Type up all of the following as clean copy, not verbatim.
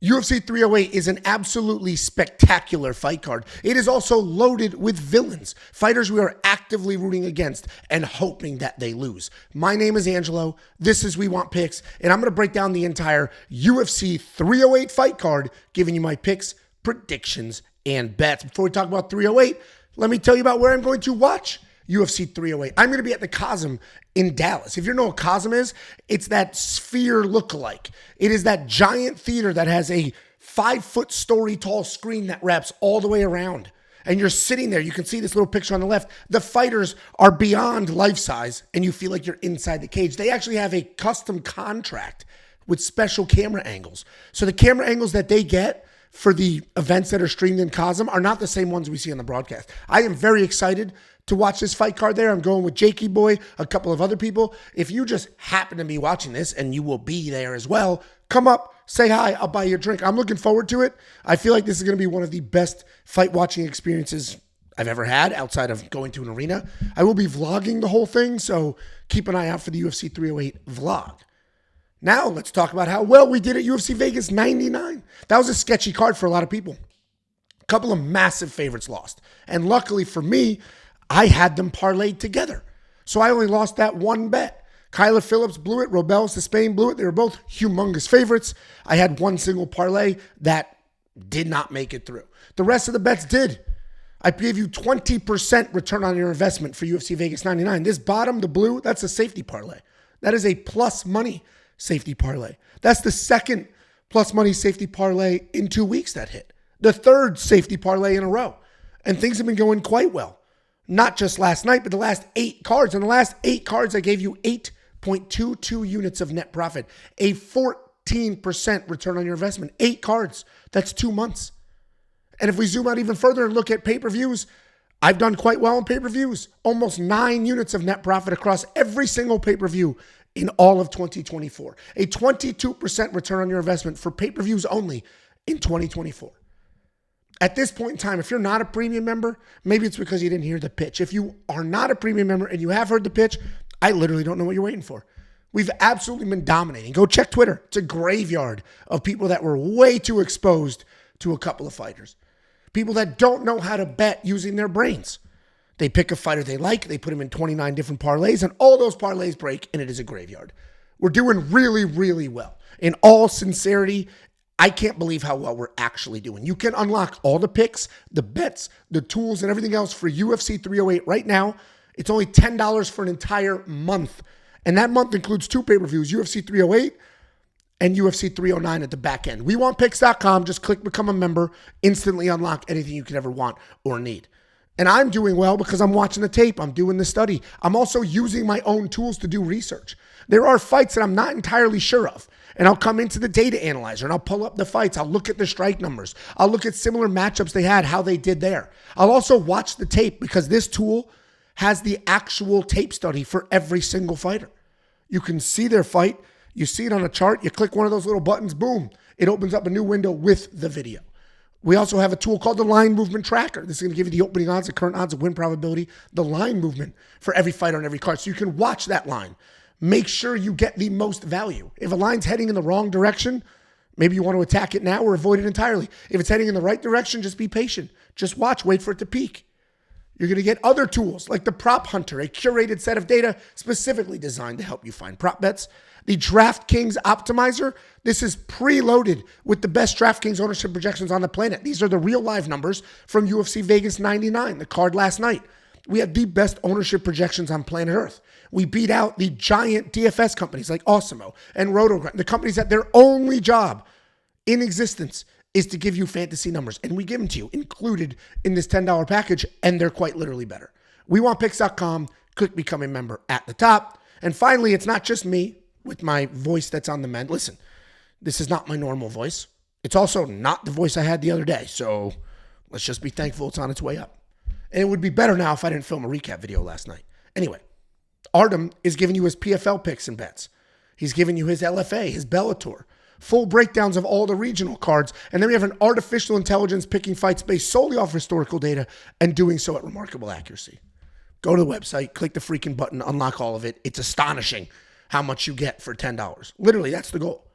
UFC 308 is an absolutely spectacular fight card. It is also loaded with villains, fighters we are actively rooting against and hoping that they lose. My name is Angelo. This is We Want Picks, and I'm going to break down the entire UFC 308 fight card, giving you my picks, predictions, and bets. Before we talk about 308, let me tell you about where I'm going to watch UFC 308. I'm going to be at the COSM in Dallas. If you know what COSM is, it's that Sphere lookalike. It is that giant theater that has a 5-foot story tall screen that wraps all the way around. And you're sitting there. You can see this little picture on the left. The fighters are beyond life size, and you feel like you're inside the cage. They actually have a custom contract with special camera angles. So the camera angles that they get for the events that are streamed in COSM are not the same ones we see on the broadcast. I am very excited to watch this fight card there. I'm going with Jakey Boy, a couple of other people. If you just happen to be watching this, and you will be there as well, come up, say hi, I'll buy you a drink. I'm looking forward to it. I feel like this is going to be one of the best fight watching experiences I've ever had outside of going to an arena. I will be vlogging the whole thing, so keep an eye out for the UFC 308 vlog. Now let's talk about how well we did at UFC Vegas 99. That was a sketchy card for a lot of people. A couple of massive favorites lost. And luckily for me, I had them parlayed together. So I only lost that one bet. Kyler Phillips blew it. Robel Spain blew it. They were both humongous favorites. I had one single parlay that did not make it through. The rest of the bets did. I gave you 20% return on your investment for UFC Vegas 99. This bottom, the blue, that's a safety parlay. That is a plus money safety parlay. That's the second plus money safety parlay in 2 weeks that hit. The third safety parlay in a row. And things have been going quite well. Not just last night, but the last 8 cards. In the last 8 cards, I gave you 8.22 units of net profit, a 14% return on your investment. 8 cards. That's 2 months. And if we zoom out even further and look at pay-per-views, I've done quite well in pay-per-views. Almost 9 units of net profit across every single pay-per-view in all of 2024. A 22% return on your investment for pay-per-views only in 2024. At this point in time, if you're not a premium member, maybe it's because you didn't hear the pitch. If you are not a premium member and you have heard the pitch, I literally don't know what you're waiting for. We've absolutely been dominating. Go check Twitter. It's a graveyard of people that were way too exposed to a couple of fighters. People that don't know how to bet using their brains. They pick a fighter they like, they put him in 29 different parlays, and all those parlays break, and it is a graveyard. We're doing really, really well. In all sincerity, I can't believe how well we're actually doing. You can unlock all the picks, the bets, the tools, and everything else for UFC 308 right now. It's only $10 for an entire month. And that month includes 2 pay-per-views, UFC 308 and UFC 309 at the back end. WeWantPicks.com. Just click Become a Member. Instantly unlock anything you could ever want or need. And I'm doing well because I'm watching the tape. I'm doing the study. I'm also using my own tools to do research. There are fights that I'm not entirely sure of. And I'll come into the data analyzer and I'll pull up the fights. I'll look at the strike numbers. I'll look at similar matchups they had, how they did there. I'll also watch the tape because this tool has the actual tape study for every single fighter. You can see their fight. You see it on a chart. You click one of those little buttons, boom. It opens up a new window with the video. We also have a tool called the line movement tracker. This is going to give you the opening odds, the current odds, the win probability, the line movement for every fighter on every card. So you can watch that line. Make sure you get the most value. If a line's heading in the wrong direction, maybe you want to attack it now or avoid it entirely. If it's heading in the right direction, just be patient. Just watch, wait for it to peak. You're going to get other tools like the Prop Hunter, a curated set of data specifically designed to help you find prop bets. The DraftKings Optimizer, this is preloaded with the best DraftKings ownership projections on the planet. These are the real live numbers from UFC Vegas 99, the card last night. We have the best ownership projections on planet Earth. We beat out the giant DFS companies like Osimo and Rotogrind, the companies that their only job in existence is to give you fantasy numbers. And we give them to you included in this $10 package, and they're quite literally better. WeWantPicks.com, click Become a Member at the top. And finally, it's not just me with my voice that's on the mend. Listen, this is not my normal voice. It's also not the voice I had the other day. So let's just be thankful it's on its way up. And it would be better now if I didn't film a recap video last night. Anyway, Artem is giving you his PFL picks and bets. He's giving you his LFA, his Bellator, full breakdowns of all the regional cards. And then we have an artificial intelligence picking fights based solely off historical data and doing so at remarkable accuracy. Go to the website, click the freaking button, unlock all of it. It's astonishing how much you get for $10. Literally, that's the goal.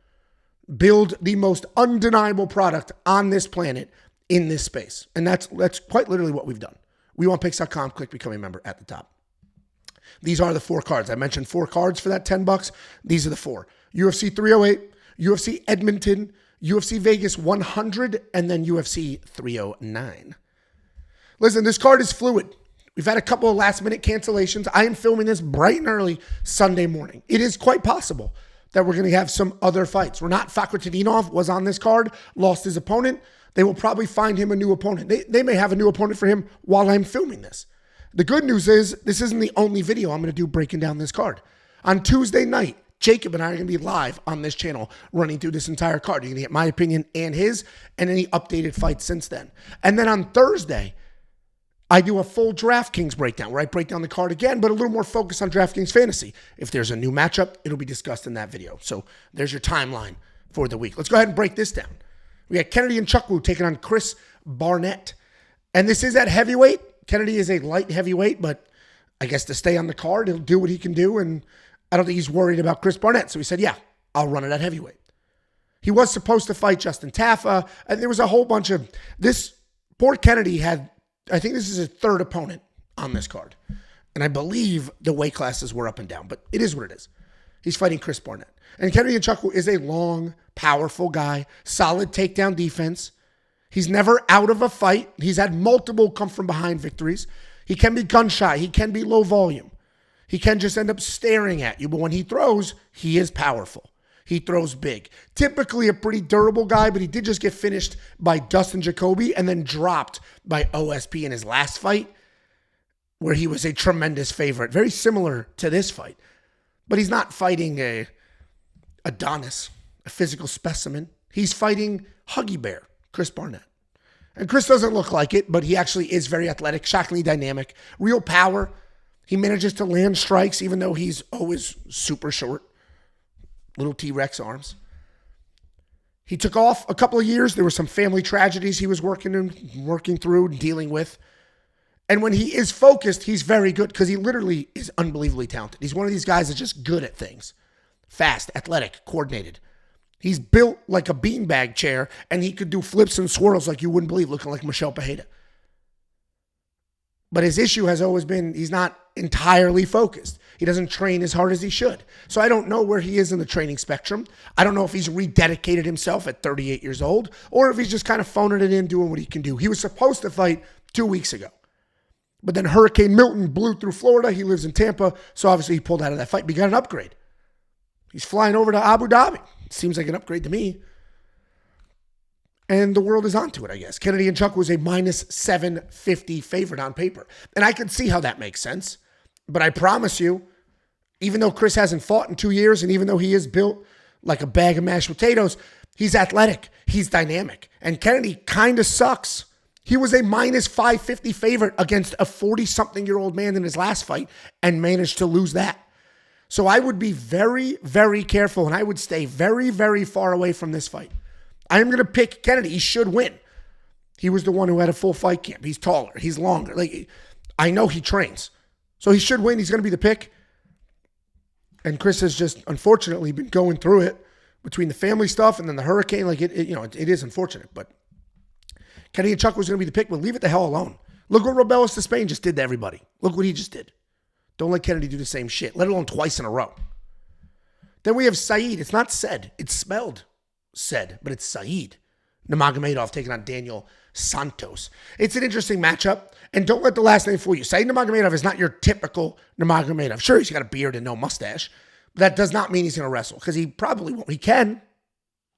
build the most undeniable product on this planet in this space. And that's quite literally what we've done. WeWantPicks.com, click become a member at the top. These are the 4 cards. I mentioned 4 cards for that $10. These are the 4. UFC 308, UFC Edmonton, UFC Vegas 100, and then UFC 309. Listen, this card is fluid. We've had a couple of last-minute cancellations. I am filming this bright and early Sunday morning. It is quite possible that we're going to have some other fights. Renat Fakhretdinov was on this card, lost his opponent. They will probably find him a new opponent. They may have a new opponent for him while I'm filming this. The good news is this isn't the only video I'm going to do breaking down this card. On Tuesday night, Jacob and I are going to be live on this channel running through this entire card. You're going to get my opinion and his and any updated fights since then. And then on Thursday, I do a full DraftKings breakdown where I break down the card again, but a little more focused on DraftKings Fantasy. If there's a new matchup, it'll be discussed in that video. So there's your timeline for the week. Let's go ahead and break this down. We got Kennedy Nzechukwu taking on Chris Barnett. And this is at heavyweight. Kennedy is a light heavyweight, but I guess to stay on the card, he'll do what he can do. And I don't think he's worried about Chris Barnett. So he said, yeah, I'll run it at heavyweight. He was supposed to fight Justin Taffa. And there was a whole bunch of this. Poor Kennedy had, I think this is his 3rd opponent on this card. And I believe the weight classes were up and down, but it is what it is. He's fighting Chris Barnett. And Kennedy Nzechukwu is a long, powerful guy, solid takedown defense. He's never out of a fight. He's had multiple come-from-behind victories. He can be gun-shy. He can be low volume. He can just end up staring at you. But when he throws, he is powerful. He throws big. Typically a pretty durable guy, but he did just get finished by Dustin Jacoby and then dropped by OSP in his last fight, where he was a tremendous favorite. Very similar to this fight. But he's not fighting a Adonis, a physical specimen. He's fighting Huggy Bear, Chris Barnett. And Chris doesn't look like it, but he actually is very athletic, shockingly dynamic, real power. He manages to land strikes, even though he's always super short. Little T-Rex arms. He took off a couple of years. There were some family tragedies he was working through, dealing with. And when he is focused, he's very good because he literally is unbelievably talented. He's one of these guys that's just good at things. Fast, athletic, coordinated. He's built like a beanbag chair, and he could do flips and swirls like you wouldn't believe, looking like Michelle Pajeda. But his issue has always been he's not entirely focused. He doesn't train as hard as he should. So I don't know where he is in the training spectrum. I don't know if he's rededicated himself at 38 years old or if he's just kind of phoning it in, doing what he can do. He was supposed to fight 2 weeks ago. But then Hurricane Milton blew through Florida. He lives in Tampa, so obviously he pulled out of that fight. But he got an upgrade. He's flying over to Abu Dhabi. Seems like an upgrade to me. And the world is onto it, I guess. Kennedy Nzechukwu was a minus 750 favorite on paper. And I can see how that makes sense. But I promise you, even though Chris hasn't fought in 2 years, and even though he is built like a bag of mashed potatoes, he's athletic. He's dynamic. And Kennedy kind of sucks. He was a minus 550 favorite against a 40-something-year-old man in his last fight and managed to lose that. So I would be very, very careful, and I would stay very, very far away from this fight. I am going to pick Kennedy. He should win. He was the one who had a full fight camp. He's taller. He's longer. I know he trains. So he should win. He's going to be the pick. And Chris has just, unfortunately, been going through it between the family stuff and then the hurricane. It is unfortunate. But Kennedy Nzechukwu was going to be the pick, but leave it the hell alone. Look what Robelis to Spain just did to everybody. Look what he just did. Don't let Kennedy do the same shit, let alone twice in a row. Then we have Saeed. It's not said. It's spelled said, but it's Saeed. Nurmagomedov taking on Daniel Santos. It's an interesting matchup, and don't let the last name fool you. Saeed Nurmagomedov is not your typical Nurmagomedov. Sure, he's got a beard and no mustache, but that does not mean he's going to wrestle, because he probably won't. He can,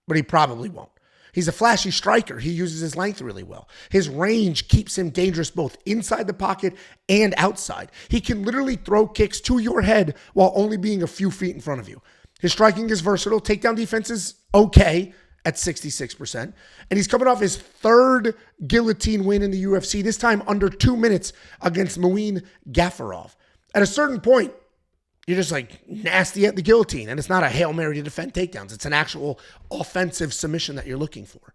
but he probably won't. He's a flashy striker. He uses his length really well. His range keeps him dangerous both inside the pocket and outside. He can literally throw kicks to your head while only being a few feet in front of you. His striking is versatile. Takedown defense is okay at 66%. And he's coming off his 3rd guillotine win in the UFC, this time under 2 minutes against Muin Gafarov. At a certain point, you're just like nasty at the guillotine, and it's not a Hail Mary to defend takedowns. It's an actual offensive submission that you're looking for.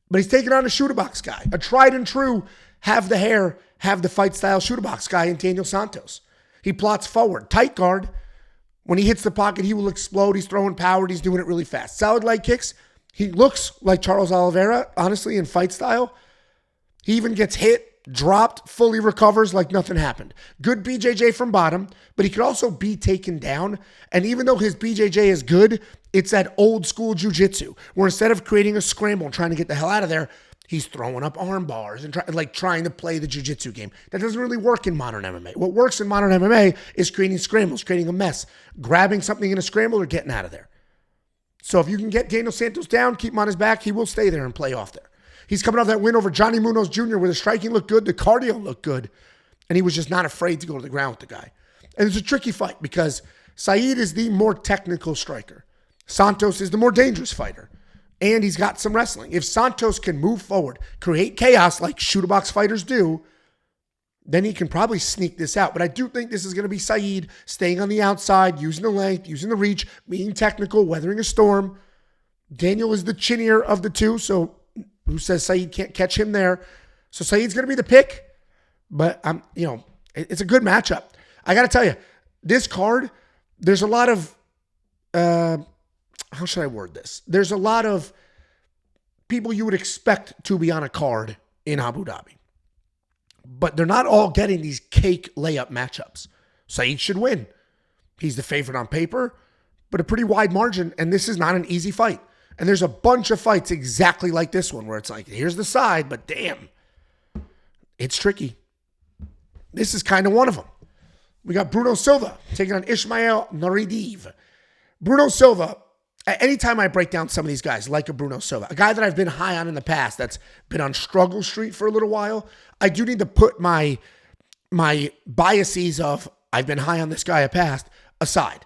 But he's taking on a shooter box guy, a tried and true, have the hair, have the fight style shooter box guy in Daniel Santos. He plots forward, tight guard, When he hits the pocket, he will explode. He's throwing power. And he's doing it really fast. Solid leg kicks. He looks like Charles Oliveira, honestly, in fight style. He even gets hit, dropped, fully recovers like nothing happened. Good BJJ from bottom, but he could also be taken down. And even though his BJJ is good, it's that old school jiu-jitsu where instead of creating a scramble and trying to get the hell out of there, he's throwing up arm bars and trying to play the jiu-jitsu game. That doesn't really work in modern MMA. What works in modern MMA is creating scrambles, creating a mess, grabbing something in a scramble or getting out of there. So if you can get Daniel Santos down, keep him on his back, he will stay there and play off there. He's coming off that win over Johnny Munoz Jr. where the striking looked good, the cardio looked good, and he was just not afraid to go to the ground with the guy. And it's a tricky fight because Saeed is the more technical striker. Santos is the more dangerous fighter. And he's got some wrestling. If Santos can move forward, create chaos like shoot-a-box fighters do, then he can probably sneak this out. But I do think this is going to be Saeed staying on the outside, using the length, using the reach, being technical, weathering a storm. Daniel is the chinnier of the two, so who says Saeed can't catch him there? So Saeed's going to be the pick, but it's a good matchup. I got to tell you, this card, there's a lot of, how should I word this? There's a lot of people you would expect to be on a card in Abu Dhabi. But they're not all getting these cake layup matchups. Saeed should win. He's the favorite on paper, but a pretty wide margin, and this is not an easy fight. And there's a bunch of fights exactly like this one where it's like, here's the side, but damn, it's tricky. This is kind of one of them. We got Bruno Silva taking on Ismail Naurdiev. Bruno Silva, anytime I break down some of these guys, like a Bruno Silva, a guy that I've been high on in the past that's been on struggle street for a little while, I do need to put my biases of I've been high on this guy in the past aside.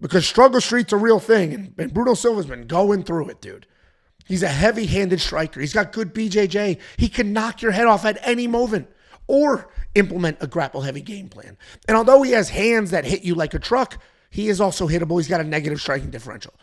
Because struggle street's a real thing, and Bruno Silva's been going through it, dude. He's a heavy-handed striker. He's got good BJJ. He can knock your head off at any moment or implement a grapple-heavy game plan. And although he has hands that hit you like a truck, he is also hittable. He's got a negative striking differential.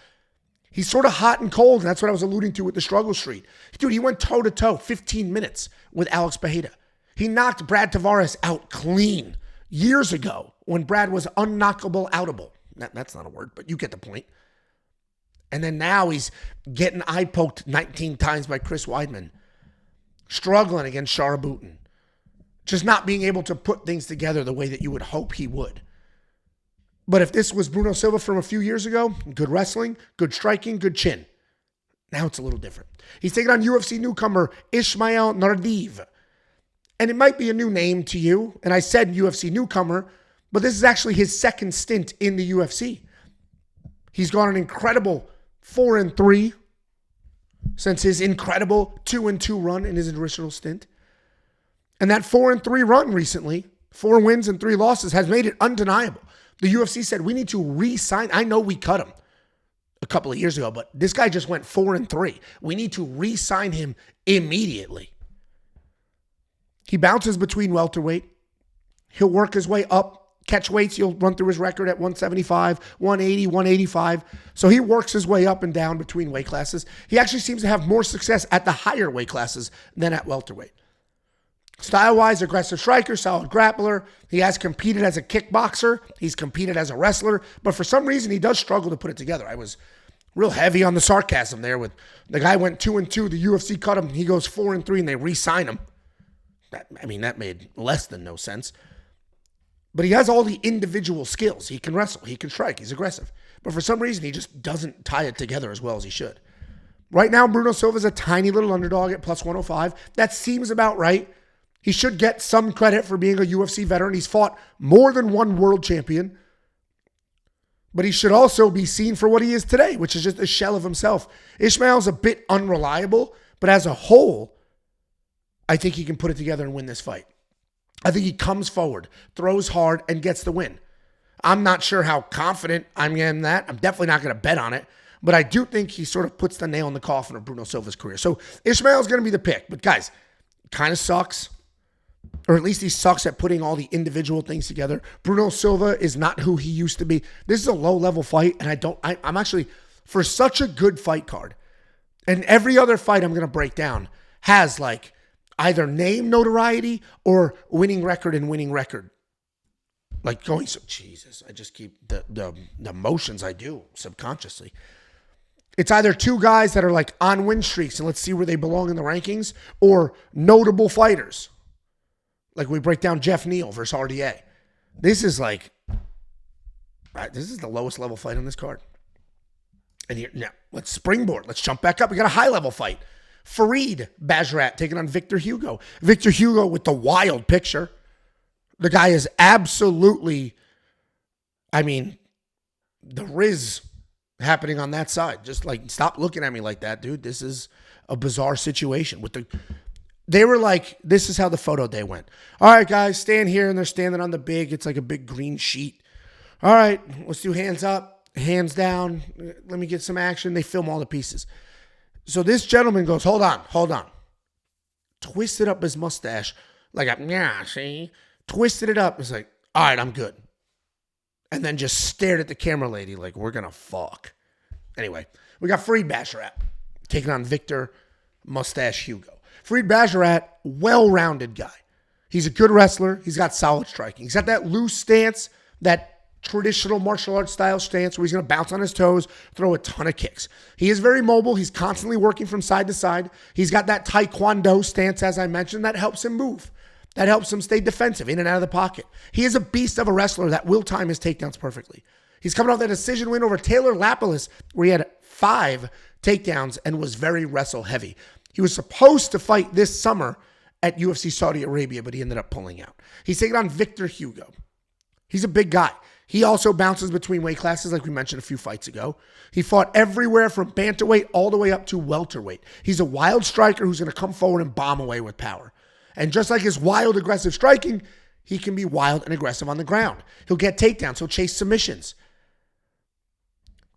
He's sort of hot and cold, and that's what I was alluding to with the struggle street. Dude, he went toe-to-toe 15 minutes with Alex Bejeda. He knocked Brad Tavares out clean years ago when Brad was unknockable outable. That's not a word, but you get the point. And then now he's getting eye-poked 19 times by Chris Weidman. Struggling against Sharabutin. Just not being able to put things together the way that you would hope he would. But if this was Bruno Silva from a few years ago, good wrestling, good striking, good chin. Now it's a little different. He's taking on UFC newcomer Ismail Naurdiev. And it might be a new name to you. And I said UFC newcomer, but this is actually his second stint in the UFC. He's gone an incredible 4-3 since his incredible 2-2 run in his original stint. And that 4-3 run recently, 4 wins and 3 losses, has made it undeniable. The UFC said, we need to re-sign. I know we cut him a couple of years ago, but this guy just went 4-3. We need to re-sign him immediately. He bounces between welterweight. He'll work his way up. Catch weights, you'll run through his record at 175, 180, 185. So he works his way up and down between weight classes. He actually seems to have more success at the higher weight classes than at welterweight. Style-wise, aggressive striker, solid grappler. He has competed as a kickboxer. He's competed as a wrestler. But for some reason, he does struggle to put it together. I was real heavy on the sarcasm there with the guy went 2-2. The UFC cut him. He goes 4-3 and they re-sign him. That made less than no sense. But he has all the individual skills. He can wrestle. He can strike. He's aggressive. But for some reason, he just doesn't tie it together as well as he should. Right now, Bruno Silva is a tiny little underdog at plus 105. That seems about right. He should get some credit for being a UFC veteran. He's fought more than one world champion. But he should also be seen for what he is today, which is just a shell of himself. Ismail's a bit unreliable, but as a whole, I think he can put it together and win this fight. I think he comes forward, throws hard, and gets the win. I'm not sure how confident I'm in that. I'm definitely not going to bet on it. But I do think he sort of puts the nail in the coffin of Bruno Silva's career. So Ismail's going to be the pick. But guys, kind of sucks. Or at least he sucks at putting all the individual things together. Bruno Silva is not who he used to be. This is a low-level fight. And I'm actually, for such a good fight card, and every other fight I'm going to break down has like either name notoriety or winning record and winning record Like going, so Jesus, I just keep the motions I do subconsciously. It's either two guys that are like on win streaks and let's see where they belong in the rankings, or notable fighters. Like we break down Geoff Neal versus RDA. This is like, this is the lowest level fight on this card. And here, now, let's springboard. Let's jump back up. We got a high level fight. Farid Basharat taking on Victor Hugo. Victor Hugo with the wild picture. The guy is absolutely, I mean, the Riz happening on that side. Just like, stop looking at me like that, dude. This is a bizarre situation. They were like, this is how the photo day went. All right, guys, stand here. And they're standing on the big, it's like a big green sheet. All right, let's do hands up, hands down. Let me get some action. They film all the pieces. So this gentleman goes, hold on. Twisted up his mustache. Like, yeah, see? Twisted it up. It's like, all right, I'm good. And then just stared at the camera lady like, we're going to fuck. Anyway, we got Farid Basharat taking on Victor Mustache Hugo. Farid Basharat, well-rounded guy. He's a good wrestler. He's got solid striking. He's got that loose stance, that traditional martial arts style stance where he's going to bounce on his toes, throw a ton of kicks. He is very mobile. He's constantly working from side to side. He's got that taekwondo stance, as I mentioned, that helps him move. That helps him stay defensive, in and out of the pocket. He is a beast of a wrestler that will time his takedowns perfectly. He's coming off that decision win over Taylor Lapilus, where he had 5 takedowns and was very wrestle heavy. He was supposed to fight this summer at UFC Saudi Arabia, but he ended up pulling out. He's taking on Victor Hugo. He's a big guy. He also bounces between weight classes, like we mentioned a few fights ago. He fought everywhere from bantamweight all the way up to welterweight. He's a wild striker who's going to come forward and bomb away with power. And just like his wild, aggressive striking, he can be wild and aggressive on the ground. He'll get takedowns. He'll chase submissions.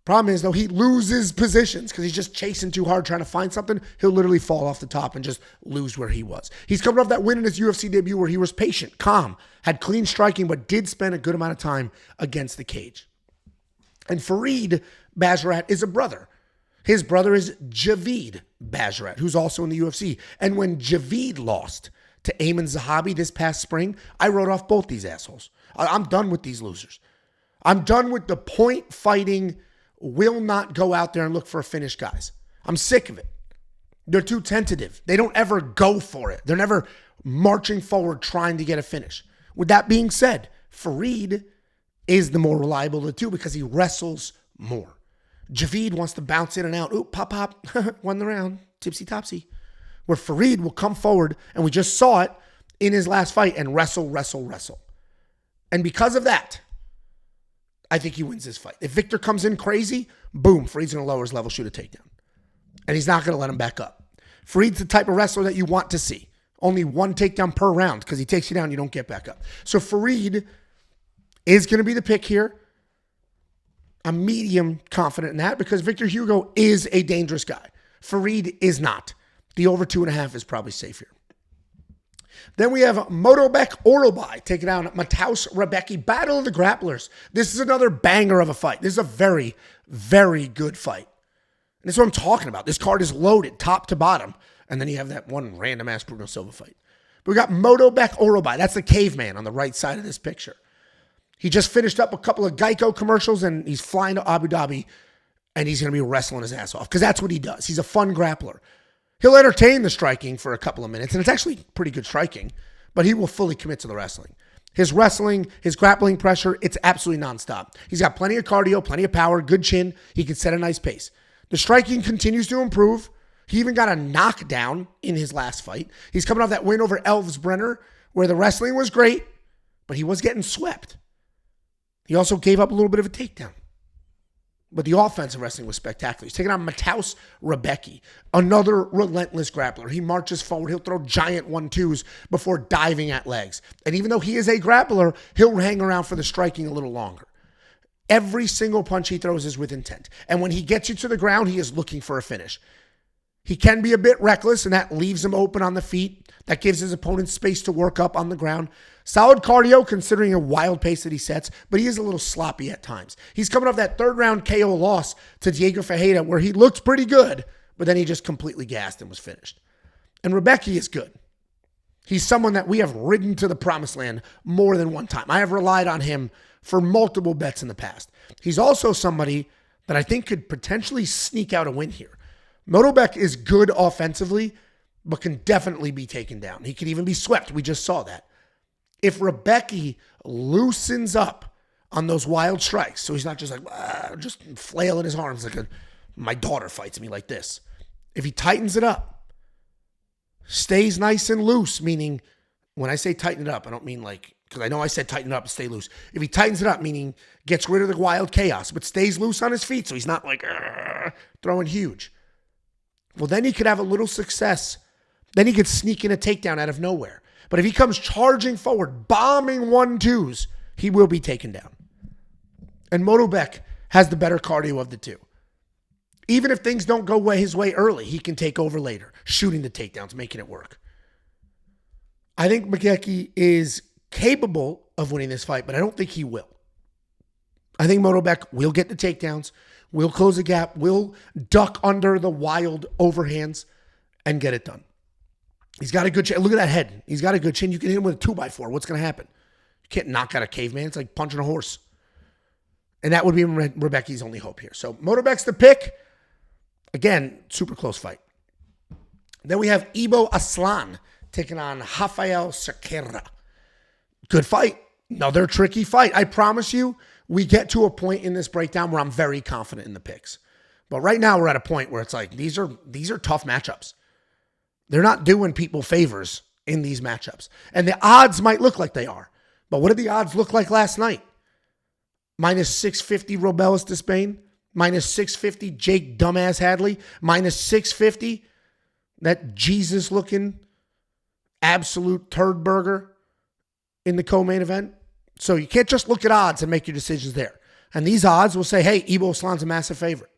Problem is, though, he loses positions because he's just chasing too hard, trying to find something. He'll literally fall off the top and just lose where he was. He's coming off that win in his UFC debut where he was patient, calm, had clean striking, but did spend a good amount of time against the cage. And Farid Basharat is a brother. His brother is Javid Basharat, who's also in the UFC. And when Javid lost to Ayman Zahabi this past spring, I wrote off both these assholes. I'm done with these losers. I'm done with the point fighting, will not go out there and look for a finish guys. I'm sick of it. They're too tentative. They don't ever go for it. They're never marching forward trying to get a finish. With that being said, Farid is the more reliable of the two because he wrestles more. Javid wants to bounce in and out. Ooh, pop, pop. Won the round. Tipsy topsy. Where Farid will come forward, and we just saw it in his last fight, and wrestle. And because of that, I think he wins this fight. If Victor comes in crazy, boom, Farid's going to lower his level, shoot a takedown. And he's not going to let him back up. Farid's the type of wrestler that you want to see. Only 1 takedown per round because he takes you down, you don't get back up. So Farid is going to be the pick here. I'm medium confident in that because Victor Hugo is a dangerous guy. Farid is not. The over 2.5 is probably safe here. Then we have Myktybek Orolbai taking down Mateusz Rebecki. Battle of the Grapplers. This is another banger of a fight. This is a very, very good fight. And this is what I'm talking about. This card is loaded top to bottom. And then you have that one random ass Bruno Silva fight. But we got Myktybek Orolbai. That's the caveman on the right side of this picture. He just finished up a couple of Geico commercials and he's flying to Abu Dhabi and he's going to be wrestling his ass off because that's what he does. He's a fun grappler. He'll entertain the striking for a couple of minutes, and it's actually pretty good striking, but he will fully commit to the wrestling. His wrestling, his grappling pressure, it's absolutely nonstop. He's got plenty of cardio, plenty of power, good chin. He can set a nice pace. The striking continues to improve. He even got a knockdown in his last fight. He's coming off that win over Elves Brenner, where the wrestling was great, but he was getting swept. He also gave up a little bit of a takedown. But the offensive wrestling was spectacular. He's taking on Mateusz Rebecki, another relentless grappler. He marches forward. He'll throw giant 1-2s before diving at legs. And even though he is a grappler, he'll hang around for the striking a little longer. Every single punch he throws is with intent. And when he gets you to the ground, he is looking for a finish. He can be a bit reckless, and that leaves him open on the feet. That gives his opponent space to work up on the ground. Solid cardio, considering a wild pace that he sets, but he is a little sloppy at times. He's coming off that 3rd round KO loss to Diego Ferreira, where he looked pretty good, but then he just completely gassed and was finished. And Rebecki is good. He's someone that we have ridden to the promised land more than one time. I have relied on him for multiple bets in the past. He's also somebody that I think could potentially sneak out a win here. Myktybek is good offensively, but can definitely be taken down. He could even be swept. We just saw that. If Rebecki loosens up on those wild strikes, so he's not just like, just flailing his arms like my daughter fights me like this. If he tightens it up, stays nice and loose, meaning when I say tighten it up, I don't mean like, because I know I said tighten it up and stay loose. If he tightens it up, meaning gets rid of the wild chaos, but stays loose on his feet, so he's not like throwing huge. Well, then he could have a little success. Then he could sneak in a takedown out of nowhere. But if he comes charging forward, bombing 1-2s, he will be taken down. And Myktybek has the better cardio of the two. Even if things don't go his way early, he can take over later, shooting the takedowns, making it work. I think Rebecki is capable of winning this fight, but I don't think he will. I think Myktybek will get the takedowns, will close the gap, will duck under the wild overhands, and get it done. He's got a good chin. Look at that head. He's got a good chin. You can hit him with a 2x4. What's going to happen? You can't knock out a caveman. It's like punching a horse. And that would be Rebecki's only hope here. So Myktybek's the pick. Again, super close fight. Then we have Aslan taking on Raffael Cerqueira. Good fight. Another tricky fight. I promise you, we get to a point in this breakdown where I'm very confident in the picks. But right now we're at a point where it's like, these are tough matchups. They're not doing people favors in these matchups. And the odds might look like they are. But what did the odds look like last night? Minus 650 Robelis Despain. Minus 650 Jake Dumbass Hadley. Minus 650 that Jesus-looking absolute turd burger in the co-main event. So you can't just look at odds and make your decisions there. And these odds will say, hey, Aslan's a massive favorite.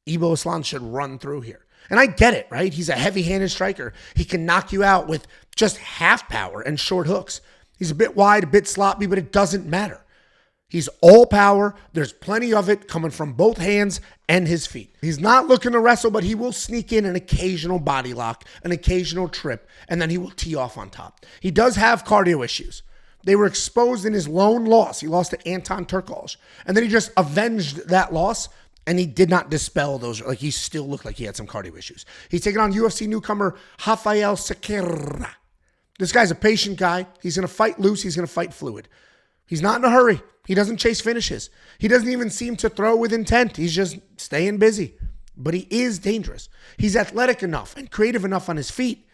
Aslan should run through here. And I get it, right? He's a heavy-handed striker. He can knock you out with just half power and short hooks. He's a bit wide, a bit sloppy, but it doesn't matter. He's all power. There's plenty of it coming from both hands and his feet. He's not looking to wrestle, but he will sneak in an occasional body lock, an occasional trip, and then he will tee off on top. He does have cardio issues. They were exposed in his lone loss. He lost to Anton Turkalj. And then he just avenged that loss, and he did not dispel those. Like, he still looked like he had some cardio issues. He's taking on UFC newcomer Raffael Cerqueira. This guy's a patient guy. He's going to fight loose. He's going to fight fluid. He's not in a hurry. He doesn't chase finishes. He doesn't even seem to throw with intent. He's just staying busy. But he is dangerous. He's athletic enough and creative enough on his feet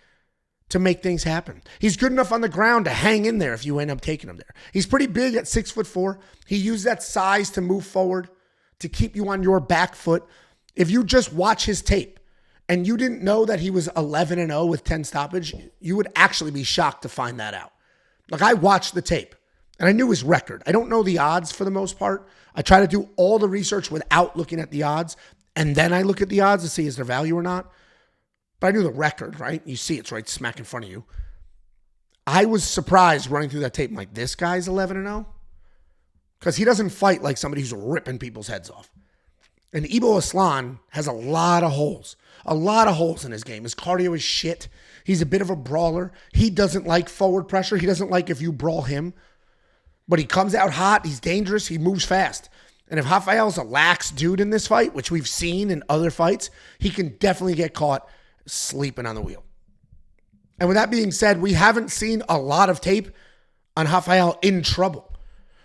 to make things happen. He's good enough on the ground to hang in there if you end up taking him there. He's pretty big at 6'4". He used that size to move forward, to keep you on your back foot. If you just watch his tape and you didn't know that he was 11-0 with 10 stoppage, you would actually be shocked to find that out. Like, I watched the tape and I knew his record. I don't know the odds for the most part. I try to do all the research without looking at the odds, and then I look at the odds to see is there value or not. But I knew the record, right? You see it's right smack in front of you. I was surprised running through that tape. I'm like, this guy's 11-0? Because he doesn't fight like somebody who's ripping people's heads off. And Aslan has a lot of holes in his game. His cardio is shit. He's a bit of a brawler. He doesn't like forward pressure. He doesn't like if you brawl him. But he comes out hot. He's dangerous. He moves fast. And if Raffael's a lax dude in this fight, which we've seen in other fights, he can definitely get caught sleeping on the wheel. And with that being said, we haven't seen a lot of tape on Raffael in trouble.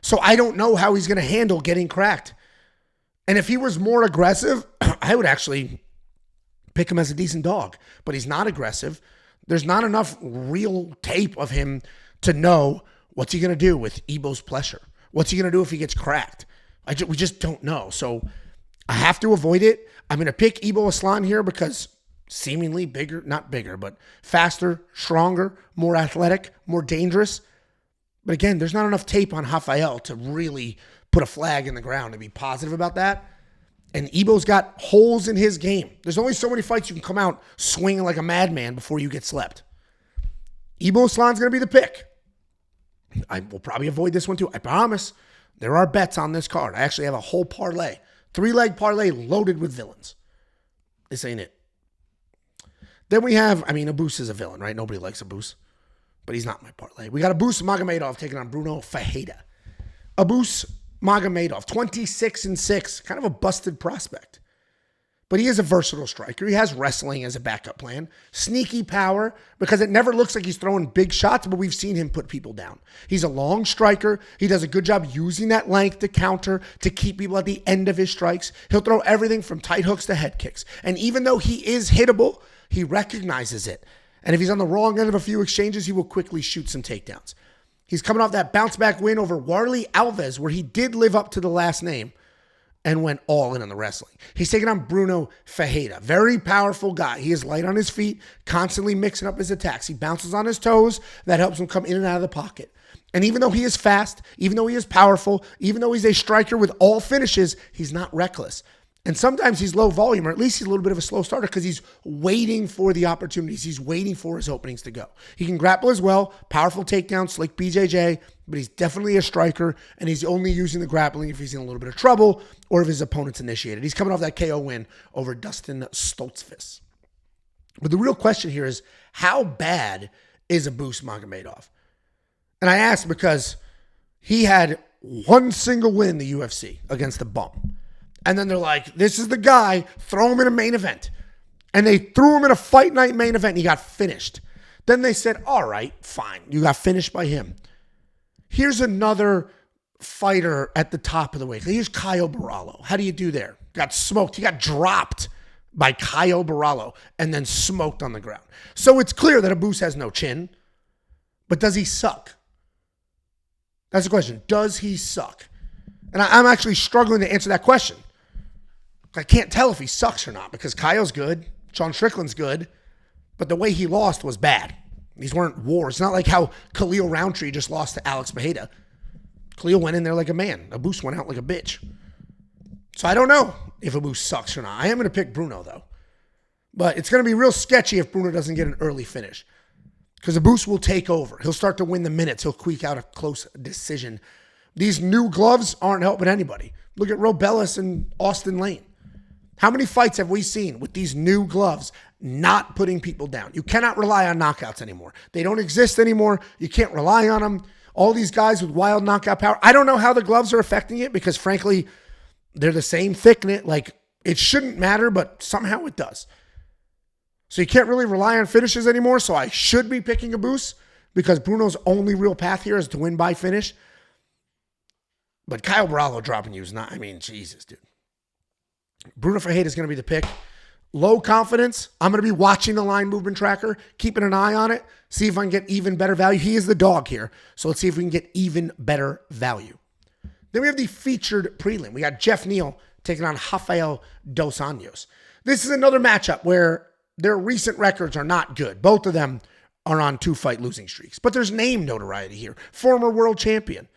So I don't know how he's going to handle getting cracked. And if he was more aggressive, I would actually pick him as a decent dog. But he's not aggressive. There's not enough real tape of him to know what's he going to do with Ebo's pressure. What's he going to do if he gets cracked? We just don't know. So I have to avoid it. I'm going to pick Aslan here because seemingly bigger, not bigger, but faster, stronger, more athletic, more dangerous. But again, there's not enough tape on Raffael to really put a flag in the ground and be positive about that. And Ebo's got holes in his game. There's only so many fights you can come out swinging like a madman before you get slept. Aslan's going to be the pick. I will probably avoid this one too. I promise. There are bets on this card. I actually have a whole parlay. 3-leg parlay loaded with villains. This ain't it. Then we have, Abus is a villain, right? Nobody likes Abus. but he's not my parlay. We got Abus Magomedov taking on Bruno Ferreira. Abus Magomedov, 26-6, kind of a busted prospect. But he is a versatile striker. He has wrestling as a backup plan. Sneaky power, because it never looks like he's throwing big shots, but we've seen him put people down. He's a long striker. He does a good job using that length to counter, to keep people at the end of his strikes. He'll throw everything from tight hooks to head kicks. And even though he is hittable, he recognizes it. And if he's on the wrong end of a few exchanges, he will quickly shoot some takedowns. He's coming off that bounce-back win over Warlley Alves, where he did live up to the last name and went all in on the wrestling. He's taking on Bruno Ferreira. Very powerful guy. He is light on his feet, constantly mixing up his attacks. He bounces on his toes. That helps him come in and out of the pocket. And even though he is fast, even though he is powerful, even though he's a striker with all finishes, he's not reckless. And sometimes he's low volume, or at least he's a little bit of a slow starter because he's waiting for the opportunities. He's waiting for his openings to go. He can grapple as well, powerful takedown, slick BJJ, but he's definitely a striker, and he's only using the grappling if he's in a little bit of trouble or if his opponent's initiated. He's coming off that KO win over Dustin Stoltzfus. But the real question here is, how bad is Abus Magomedov? And I ask because he had one single win in the UFC against the bum. And then they're like, this is the guy, throw him in a main event. And they threw him in a fight night main event and he got finished. Then they said, all right, fine. You got finished by him. Here's another fighter at the top of the weight. Here's Caio Borralho. How do you do there? Got smoked. He got dropped by Caio Borralho and then smoked on the ground. So it's clear that Abus has no chin. But does he suck? That's the question. Does he suck? And I'm actually struggling to answer that question. I can't tell if he sucks or not because Caio's good. Sean Strickland's good. But the way he lost was bad. These weren't wars. It's not like how Khalil Roundtree just lost to Alex Bejeda. Khalil went in there like a man. Abus went out like a bitch. So I don't know if Abus sucks or not. I am going to pick Bruno, though. But it's going to be real sketchy if Bruno doesn't get an early finish. Because Abus will take over. He'll start to win the minutes. He'll squeak out a close decision. These new gloves aren't helping anybody. Look at Robellis and Austin Lane. How many fights have we seen with these new gloves not putting people down? You cannot rely on knockouts anymore. They don't exist anymore. You can't rely on them. All these guys with wild knockout power. I don't know how the gloves are affecting it because, frankly, they're the same thickness. Like, it shouldn't matter, but somehow it does. So you can't really rely on finishes anymore. So I should be picking Abus because Bruno's only real path here is to win by finish. But Caio Borralho dropping you is not, I mean, Jesus, dude. Bruno Ferreira is going to be the pick. Low confidence. I'm going to be watching the line movement tracker, keeping an eye on it, see if I can get even better value. He is the dog here, so let's see if we can get even better value. Then we have the featured prelim. We got Geoff Neal taking on Raffael dos Anjos. This is another matchup where their recent records are not good. Both of them are on 2-fight losing streaks, but there's name notoriety here. Former world champion,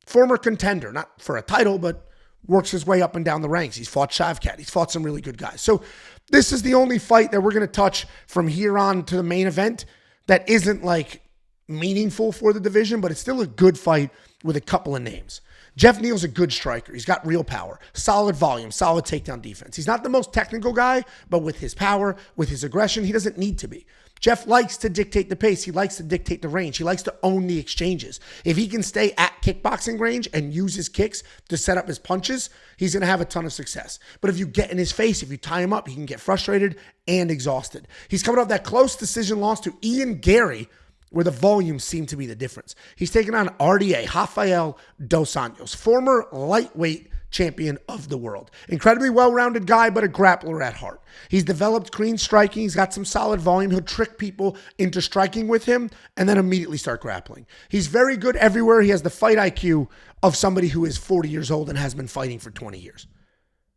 former contender, not for a title, but works his way up and down the ranks. He's fought Shavkat. He's fought some really good guys. So this is the only fight that we're going to touch from here on to the main event that isn't like meaningful for the division, but it's still a good fight with a couple of names. Geoff Neal's a good striker. He's got real power, solid volume, solid takedown defense. He's not the most technical guy, but with his power, with his aggression, he doesn't need to be. Geoff likes to dictate the pace. He likes to dictate the range. He likes to own the exchanges. If he can stay at kickboxing range and use his kicks to set up his punches, he's going to have a ton of success. But if you get in his face, if you tie him up, he can get frustrated and exhausted. He's coming off that close decision loss to Ian Gary, where the volume seemed to be the difference. He's taking on RDA, Raffael dos Anjos, former lightweight champion of the world. Incredibly well-rounded guy, but a grappler at heart. He's developed clean striking. He's got some solid volume. He'll trick people into striking with him and then immediately start grappling. He's very good everywhere. He has the fight IQ of somebody who is 40 years old and has been fighting for 20 years.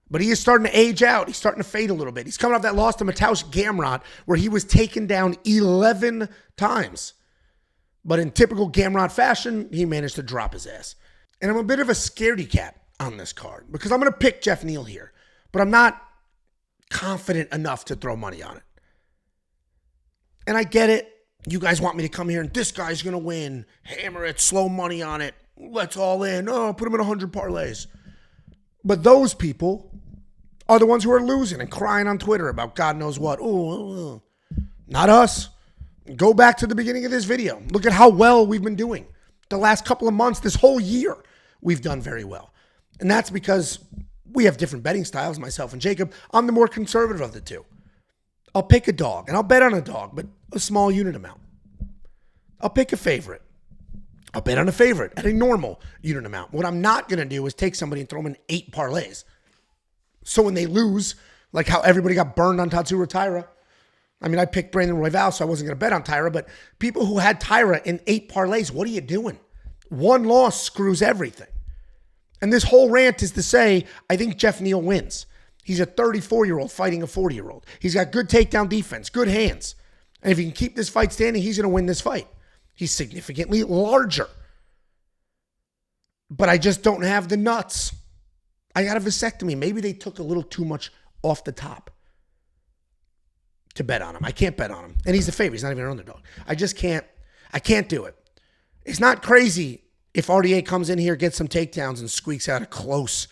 But he is starting to age out. He's starting to fade a little bit. He's coming off that loss to Mateusz Gamrot, where he was taken down 11 times. But in typical Gamrot fashion, he managed to drop his ass. And I'm a bit of a scaredy cat on this card because I'm going to pick Geoff Neal here, but I'm not confident enough to throw money on it. And I get it. You guys want me to come here and this guy's going to win. Hammer it, slow money on it. Let's all in. Oh, put him in 100 parlays. But those people are the ones who are losing and crying on Twitter about God knows what. Oh, not us. Go back to the beginning of this video. Look at how well we've been doing. The last couple of months, this whole year, we've done very well. And that's because we have different betting styles, myself and Jacob. I'm the more conservative of the two. I'll pick a dog, and I'll bet on a dog, but a small unit amount. I'll pick a favorite. I'll bet on a favorite at a normal unit amount. What I'm not going to do is take somebody and throw them in 8 parlays. So when they lose, like how everybody got burned on Topuria Tyra. I mean, I picked Brandon Royval, so I wasn't going to bet on Tyra, but people who had Tyra in 8 parlays, what are you doing? One loss screws everything. And this whole rant is to say, I think Geoff Neal wins. He's a 34-year-old fighting a 40-year-old. He's got good takedown defense, good hands. And if he can keep this fight standing, he's going to win this fight. He's significantly larger. But I just don't have the nuts. I got a vasectomy. Maybe they took a little too much off the top to bet on him. I can't bet on him. And he's the favorite. He's not even an underdog. I just can't. I can't do it. It's not crazy if RDA comes in here, gets some takedowns, and squeaks out a close,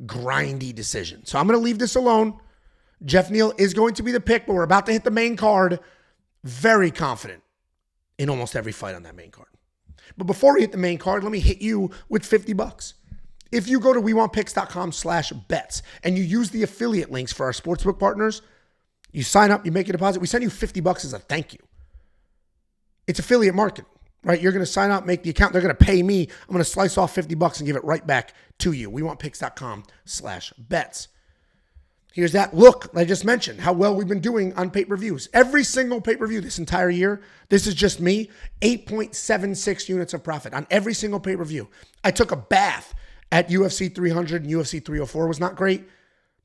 grindy decision. So I'm going to leave this alone. Geoff Neal is going to be the pick, but we're about to hit the main card. Very confident in almost every fight on that main card. But before we hit the main card, let me hit you with $50. If you go to WeWantPicks.com/bets and you use the affiliate links for our sportsbook partners, you sign up, you make a deposit, we send you $50 as a thank you. It's affiliate marketing, right? You're going to sign up, make the account, they're going to pay me. I'm going to slice off $50 and give it right back to you. WeWantPicks.com/bets. Here's that look I just mentioned, how well we've been doing on pay-per-views. Every single pay-per-view this entire year, this is just me, 8.76 units of profit on every single pay-per-view. I took a bath at UFC 300 and UFC 304. Was not great,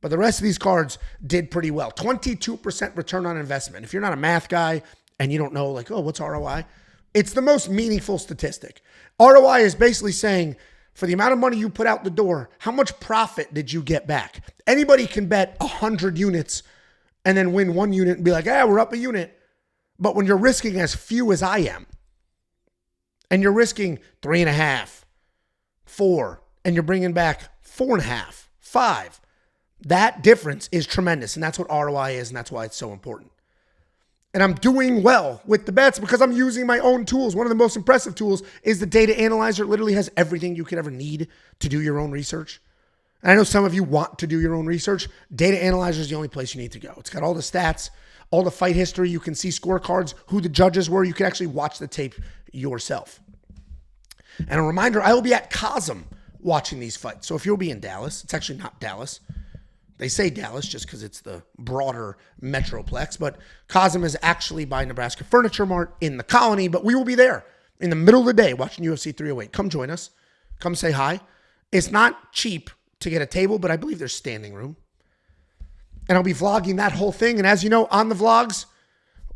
but the rest of these cards did pretty well. 22% return on investment. If you're not a math guy and you don't know, like, oh, what's ROI? It's the most meaningful statistic. ROI is basically saying, for the amount of money you put out the door, how much profit did you get back? Anybody can bet 100 units and then win 1 unit and be like, we're up a unit. But when you're risking as few as I am, and you're risking 3.5, 4, and you're bringing back 4.5, 5, that difference is tremendous. And that's what ROI is, and that's why it's so important. And I'm doing well with the bets because I'm using my own tools. One of the most impressive tools is the data analyzer. It literally has everything you could ever need to do your own research. And I know some of you want to do your own research. Data analyzer is the only place you need to go. It's got all the stats, all the fight history. You can see scorecards, who the judges were. You can actually watch the tape yourself. And a reminder, I will be at COSM watching these fights. So if you'll be in Dallas, it's actually not Dallas. They say Dallas just because it's the broader metroplex, but COSM is actually by Nebraska Furniture Mart in the Colony, but we will be there in the middle of the day watching UFC 308. Come join us. Come say hi. It's not cheap to get a table, but I believe there's standing room. And I'll be vlogging that whole thing. And as you know, on the vlogs,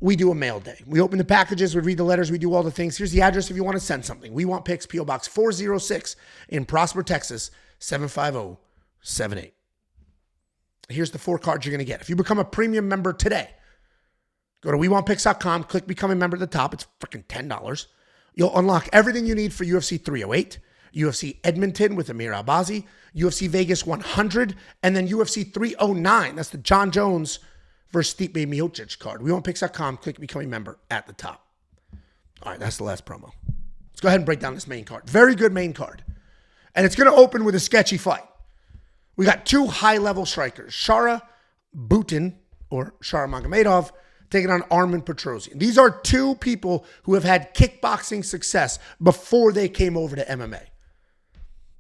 we do a mail day. We open the packages, we read the letters, we do all the things. Here's the address if you want to send something. We Want Picks, P.O. Box 406 in Prosper, Texas, 75078. Here's the 4 cards you're going to get. If you become a premium member today, go to WeWantPicks.com, click Become a Member at the top. It's freaking $10. You'll unlock everything you need for UFC 308, UFC Edmonton with Amir Albazi, UFC Vegas 100, and then UFC 309. That's the John Jones versus Stipe Miocic card. WeWantPicks.com, click Become a Member at the top. All right, that's the last promo. Let's go ahead and break down this main card. Very good main card. And it's going to open with a sketchy fight. We got 2 high-level strikers, Shara Butin, or Shara Magomedov, taking on Armen Petrosyan. These are 2 people who have had kickboxing success before they came over to MMA.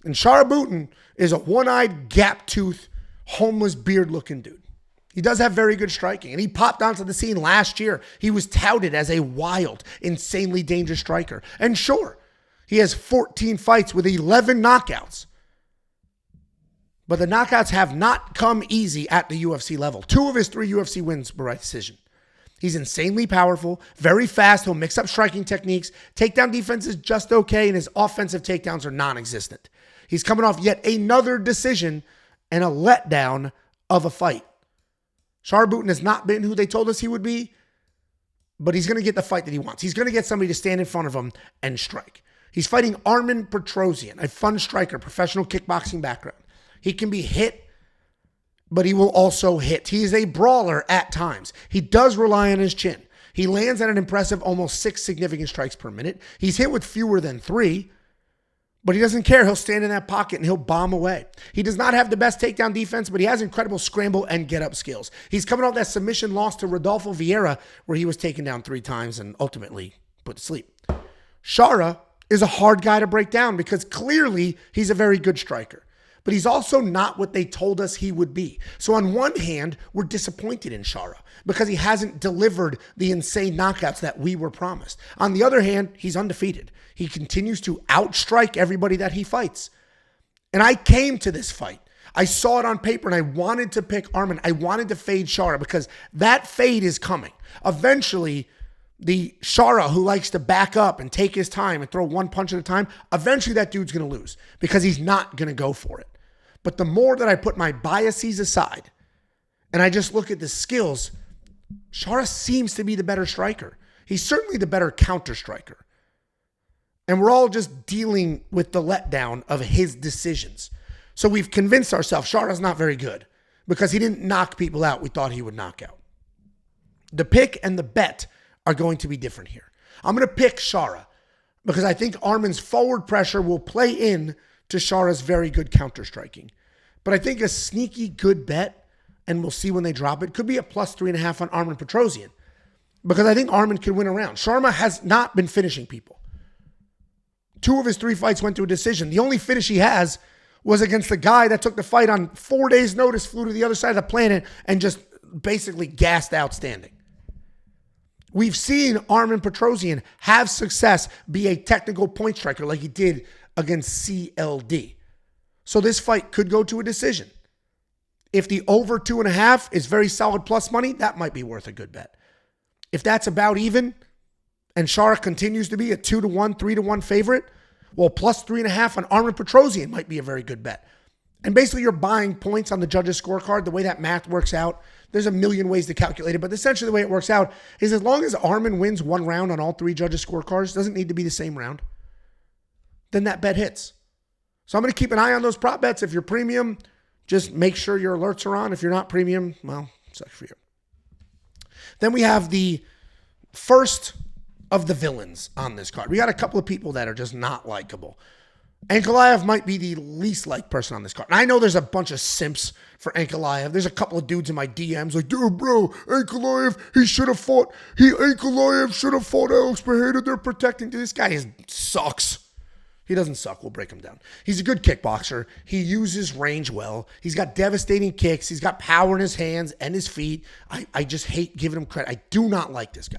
And Shara Butin is a one-eyed, gap-toothed, homeless, beard-looking dude. He does have very good striking, and he popped onto the scene last year. He was touted as a wild, insanely dangerous striker. And sure, he has 14 fights with 11 knockouts. But the knockouts have not come easy at the UFC level. 2 of his 3 UFC wins were by decision. He's insanely powerful, very fast. He'll mix up striking techniques. Takedown defense is just okay, and his offensive takedowns are non-existent. He's coming off yet another decision and a letdown of a fight. Shara Butin has not been who they told us he would be, but he's going to get the fight that he wants. He's going to get somebody to stand in front of him and strike. He's fighting Armen Petrosyan, a fun striker, professional kickboxing background. He can be hit, but he will also hit. He is a brawler at times. He does rely on his chin. He lands at an impressive almost 6 significant strikes per minute. He's hit with fewer than 3, but he doesn't care. He'll stand in that pocket and he'll bomb away. He does not have the best takedown defense, but he has incredible scramble and get-up skills. He's coming off that submission loss to Rodolfo Vieira, where he was taken down 3 times and ultimately put to sleep. Chara is a hard guy to break down because clearly he's a very good striker. But he's also not what they told us he would be. So on one hand, we're disappointed in Chara because he hasn't delivered the insane knockouts that we were promised. On the other hand, he's undefeated. He continues to outstrike everybody that he fights. And I came to this fight. I saw it on paper and I wanted to pick Arman. I wanted to fade Chara because that fade is coming. Eventually, the Chara who likes to back up and take his time and throw one punch at a time, eventually that dude's going to lose because he's not going to go for it. But the more that I put my biases aside and I just look at the skills, Chara seems to be the better striker. He's certainly the better counter striker. And we're all just dealing with the letdown of his decisions. So we've convinced ourselves Chara's not very good because he didn't knock people out we thought he would knock out. The pick and the bet are going to be different here. I'm going to pick Chara because I think Arman's forward pressure will play in to Chara's very good counter striking. But I think a sneaky good bet, and we'll see when they drop it, could be a plus 3.5 on Arman Petrosyan because I think Arman can win a round. Sharma has not been finishing people. 2 of his 3 fights went to a decision. The only finish he has was against the guy that took the fight on 4 days' notice, flew to the other side of the planet, and just basically gassed out standing. We've seen Arman Petrosyan have success be a technical point striker like he did against CLD. So this fight could go to a decision. If the over 2.5 is very solid plus money, that might be worth a good bet. If that's about even, and Chara continues to be a 2-1, 3-1 favorite, well, plus 3.5 on Arman Petrosyan might be a very good bet. And basically you're buying points on the judges' scorecard. The way that math works out, there's a million ways to calculate it, but essentially the way it works out is as long as Arman wins 1 round on all 3 judges' scorecards, doesn't need to be the same round, then that bet hits. So I'm going to keep an eye on those prop bets. If you're premium, just make sure your alerts are on. If you're not premium, well, sucks for you. Then we have the first of the villains on this card. We got a couple of people that are just not likable. Ankalaev might be the least liked person on this card. And I know there's a bunch of simps for Ankalaev. There's a couple of dudes in my DMs like, dude, bro, Ankalaev, Ankalaev should have fought Alex Pereira. They're protecting. Dude, this guy sucks. He doesn't suck. We'll break him down. He's a good kickboxer. He uses range well. He's got devastating kicks. He's got power in his hands and his feet. I just hate giving him credit. I do not like this guy.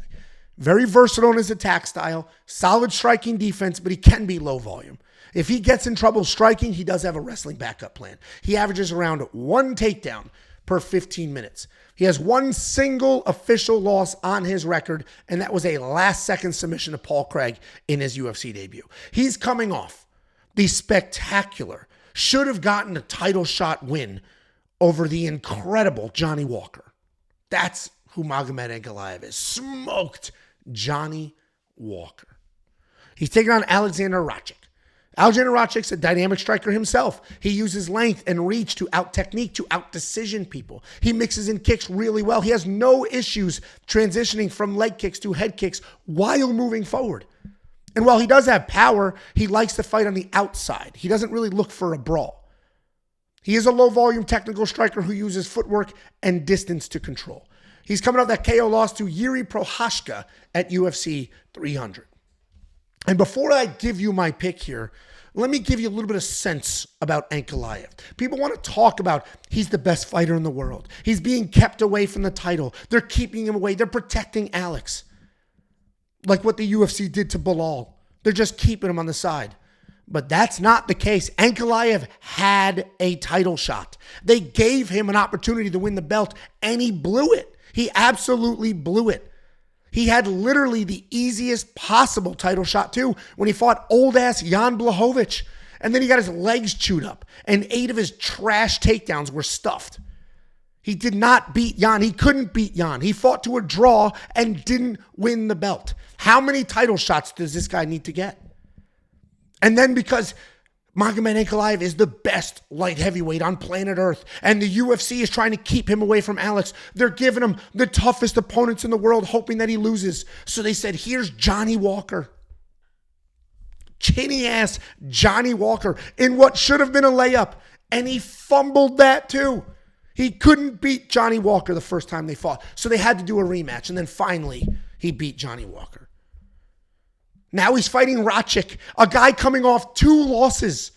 Very versatile in his attack style. Solid striking defense, but he can be low volume. If he gets in trouble striking, he does have a wrestling backup plan. He averages around 1 takedown per 15 minutes. He has 1 single official loss on his record, and that was a last-second submission to Paul Craig in his UFC debut. He's coming off the spectacular, should have gotten a title shot win over the incredible Johnny Walker. That's who Magomed Ankalaev is. Smoked Johnny Walker. He's taking on Alexander Rakic. Alexander Racic's a dynamic striker himself. He uses length and reach to out-technique, to out-decision people. He mixes in kicks really well. He has no issues transitioning from leg kicks to head kicks while moving forward. And while he does have power, he likes to fight on the outside. He doesn't really look for a brawl. He is a low-volume technical striker who uses footwork and distance to control. He's coming off that KO loss to Yuri Prochazka at UFC 300. And before I give you my pick here, let me give you a little bit of sense about Ankalaev. People want to talk about he's the best fighter in the world. He's being kept away from the title. They're keeping him away. They're protecting Alex. Like what the UFC did to Bilal. They're just keeping him on the side. But that's not the case. Ankalaev had a title shot. They gave him an opportunity to win the belt, and he blew it. He absolutely blew it. He had literally the easiest possible title shot too when he fought old-ass Jan Blachowicz. And then he got his legs chewed up, and 8 of his trash takedowns were stuffed. He did not beat Jan. He couldn't beat Jan. He fought to a draw and didn't win the belt. How many title shots does this guy need to get? And then because Magomed Ankalaev is the best light heavyweight on planet Earth, and the UFC is trying to keep him away from Alex. They're giving him the toughest opponents in the world, hoping that he loses. So they said, here's Johnny Walker. Chinny ass Johnny Walker in what should have been a layup, and he fumbled that too. He couldn't beat Johnny Walker the first time they fought, so they had to do a rematch, and then finally he beat Johnny Walker. Now he's fighting Rakic, a guy coming off 2 losses.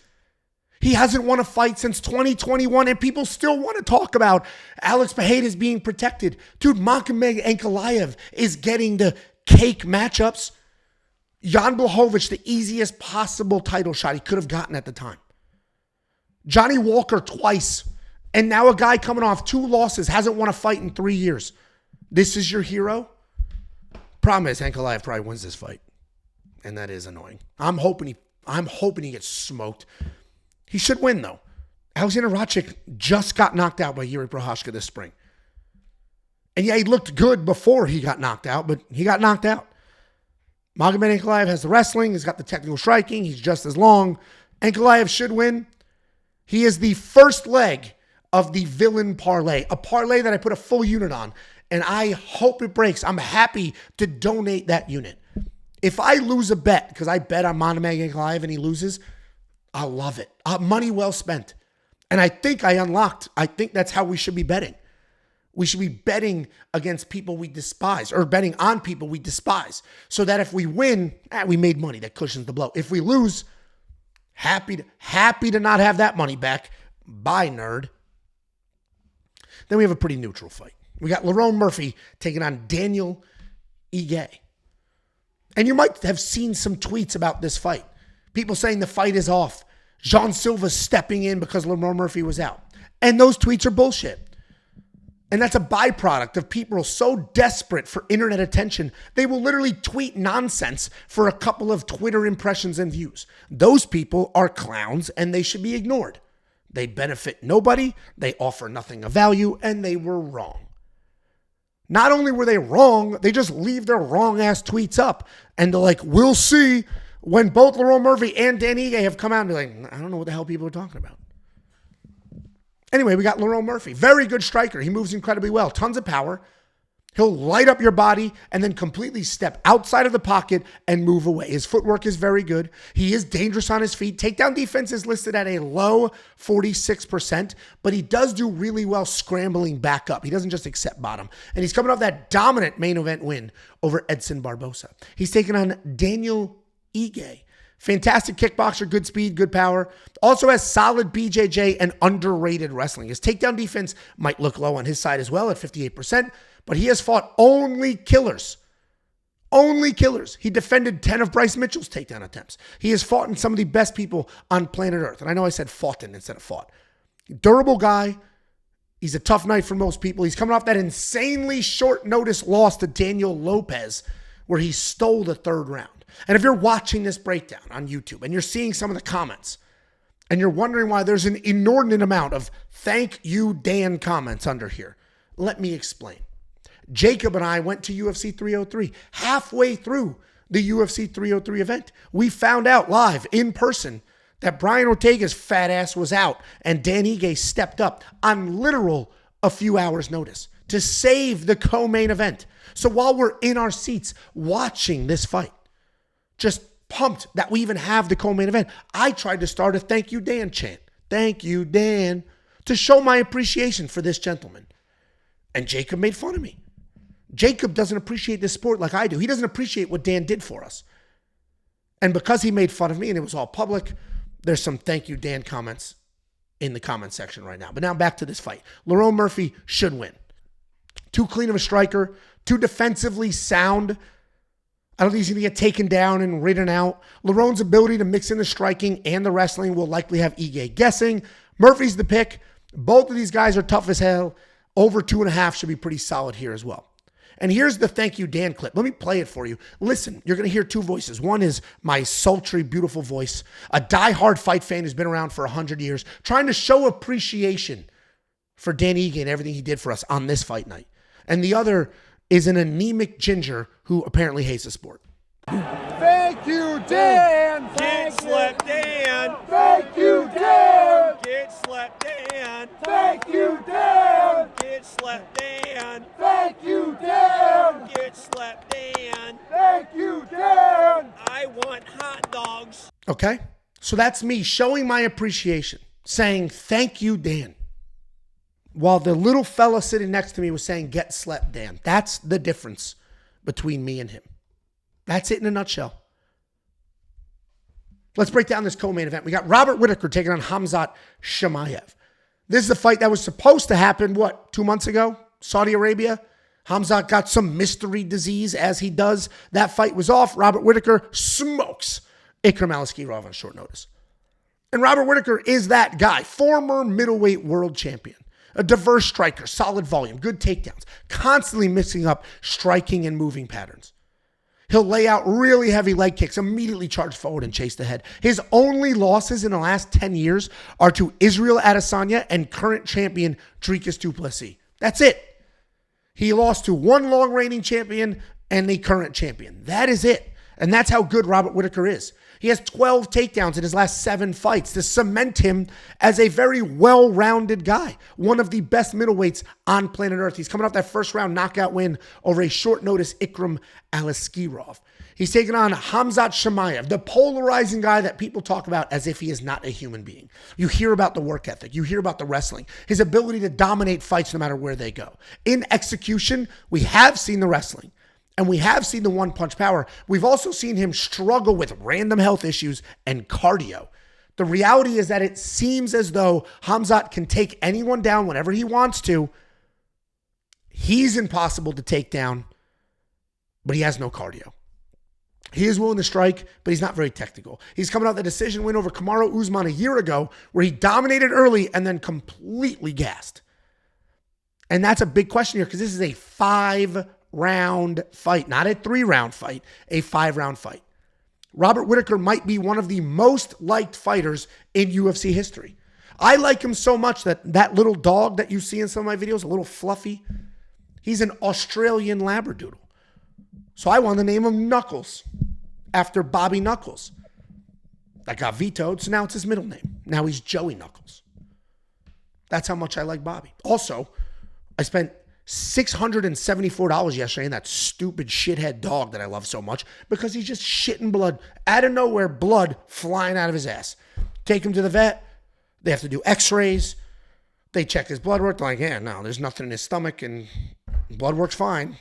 He hasn't won a fight since 2021, and people still want to talk about Alex Pereira's being protected. Dude, Magomed Ankalaev is getting the cake matchups. Jan Blachowicz, the easiest possible title shot he could have gotten at the time. Johnny Walker twice, and now a guy coming off 2 losses, hasn't won a fight in 3 years. This is your hero? Problem is, Ankalaev probably wins this fight. And that is annoying. I'm hoping he gets smoked. He should win, though. Alexander Rakic just got knocked out by Yuri Prochazka this spring. And yeah, he looked good before he got knocked out, but he got knocked out. Magomed Ankalaev has the wrestling. He's got the technical striking. He's just as long. Ankalaev should win. He is the first leg of the villain parlay, a parlay that I put a full unit on, and I hope it breaks. I'm happy to donate that unit. If I lose a bet, because I bet on Magomed Ankalaev and he loses, I love it. Money well spent. And I think that's how we should be betting. We should be betting against people we despise, or betting on people we despise, so that if we win, we made money. That cushions the blow. If we lose, happy to not have that money back. Bye, nerd. Then we have a pretty neutral fight. We got Lerone Murphy taking on Daniel Ige. And you might have seen some tweets about this fight. People saying the fight is off. Jean Silva stepping in because Lerone Murphy was out. And those tweets are bullshit. And that's a byproduct of people so desperate for internet attention, they will literally tweet nonsense for a couple of Twitter impressions and views. Those people are clowns and they should be ignored. They benefit nobody, they offer nothing of value, and they were wrong. Not only were they wrong, they just leave their wrong-ass tweets up. And they're like, we'll see, when both Lerone Murphy and Dan Ige have come out and be like, I don't know what the hell people are talking about. Anyway, we got Lerone Murphy. Very good striker. He moves incredibly well. Tons of power. He'll light up your body and then completely step outside of the pocket and move away. His footwork is very good. He is dangerous on his feet. Takedown defense is listed at a low 46%, but he does do really well scrambling back up. He doesn't just accept bottom. And he's coming off that dominant main event win over Edson Barbosa. He's taking on Daniel Ige. Fantastic kickboxer, good speed, good power. Also has solid BJJ and underrated wrestling. His takedown defense might look low on his side as well at 58%, but he has fought only killers. Only killers. He defended 10 of Bryce Mitchell's takedown attempts. He has fought in some of the best people on planet Earth. And I know I said fought in instead of fought. Durable guy. He's a tough night for most people. He's coming off that insanely short notice loss to Daniel Lopez, where he stole the 3rd round. And if you're watching this breakdown on YouTube and you're seeing some of the comments and you're wondering why there's an inordinate amount of thank you, Dan comments under here, let me explain. Jacob and I went to UFC 303. Halfway through the UFC 303 event, we found out live in person that Brian Ortega's fat ass was out and Dan Ige stepped up on literal a few hours notice to save the co-main event. So while we're in our seats watching this fight, just pumped that we even have the co-main event, I tried to start a thank you, Dan chant. Thank you, Dan, to show my appreciation for this gentleman. And Jacob made fun of me. Jacob doesn't appreciate this sport like I do. He doesn't appreciate what Dan did for us. And because he made fun of me and it was all public, there's some thank you, Dan comments in the comment section right now. But now back to this fight. Lerone Murphy should win. Too clean of a striker, too defensively sound. I don't think he's going to get taken down and ridden out. Lerone's ability to mix in the striking and the wrestling will likely have Ige guessing. Murphy's the pick. Both of these guys are tough as hell. Over 2.5 should be pretty solid here as well. And here's the thank you, Dan clip. Let me play it for you. Listen, you're going to hear 2 voices. One is my sultry, beautiful voice, a diehard fight fan who's been around for 100 years, trying to show appreciation for Dan Ige and everything he did for us on this fight night. And the other is an anemic ginger who apparently hates the sport. Thank Thank you, Dan. Get slept, Dan. Thank you, Dan. Get slept, Dan. Thank you, Dan. Get slept, Dan. Thank you, Dan. Get slept, Dan. Thank you, Dan. I want hot dogs. Okay? So that's me showing my appreciation, saying, thank you, Dan. While the little fella sitting next to me was saying, get slept, Dan. That's the difference between me and him. That's it in a nutshell. Let's break down this co-main event. We got Robert Whittaker taking on Khamzat Chimaev. This is a fight that was supposed to happen, 2 months ago? Saudi Arabia. Khamzat got some mystery disease, as he does. That fight was off. Robert Whittaker smokes Ikram Aliskerov on short notice. And Robert Whittaker is that guy, former middleweight world champion. A diverse striker, solid volume, good takedowns, constantly mixing up striking and moving patterns. He'll lay out really heavy leg kicks, immediately charge forward and chase the head. His only losses in the last 10 years are to Israel Adesanya and current champion Dricus du Plessis. That's it. He lost to one long-reigning champion and the current champion. That is it. And that's how good Robert Whittaker is. He has 12 takedowns in his last 7 fights to cement him as a very well-rounded guy. One of the best middleweights on planet Earth. He's coming off that first-round knockout win over a short-notice Ikram Aliskerov. He's taking on Khamzat Chimaev, the polarizing guy that people talk about as if he is not a human being. You hear about the work ethic. You hear about the wrestling. His ability to dominate fights no matter where they go. In execution, we have seen the wrestling. And we have seen the one-punch power. We've also seen him struggle with random health issues and cardio. The reality is that it seems as though Khamzat can take anyone down whenever he wants to. He's impossible to take down, but he has no cardio. He is willing to strike, but he's not very technical. He's coming out the decision win over Kamaru Usman a year ago, where he dominated early and then completely gassed. And that's a big question here, because this is a 5-round fight, not a 3-round fight, a 5-round fight. Robert Whittaker might be one of the most liked fighters in UFC history. I like him so much that little dog that you see in some of my videos, a little fluffy, he's an Australian Labradoodle. So I wanted to name him Knuckles after Bobby Knuckles. That got vetoed, so now it's his middle name. Now he's Joey Knuckles. That's how much I like Bobby. Also, I spent $674 yesterday in that stupid shithead dog that I love so much because he's just shitting blood. Out of nowhere, blood flying out of his ass. Take him to the vet. They have to do x-rays. They check his blood work. They're like, yeah, no, there's nothing in his stomach and blood works fine.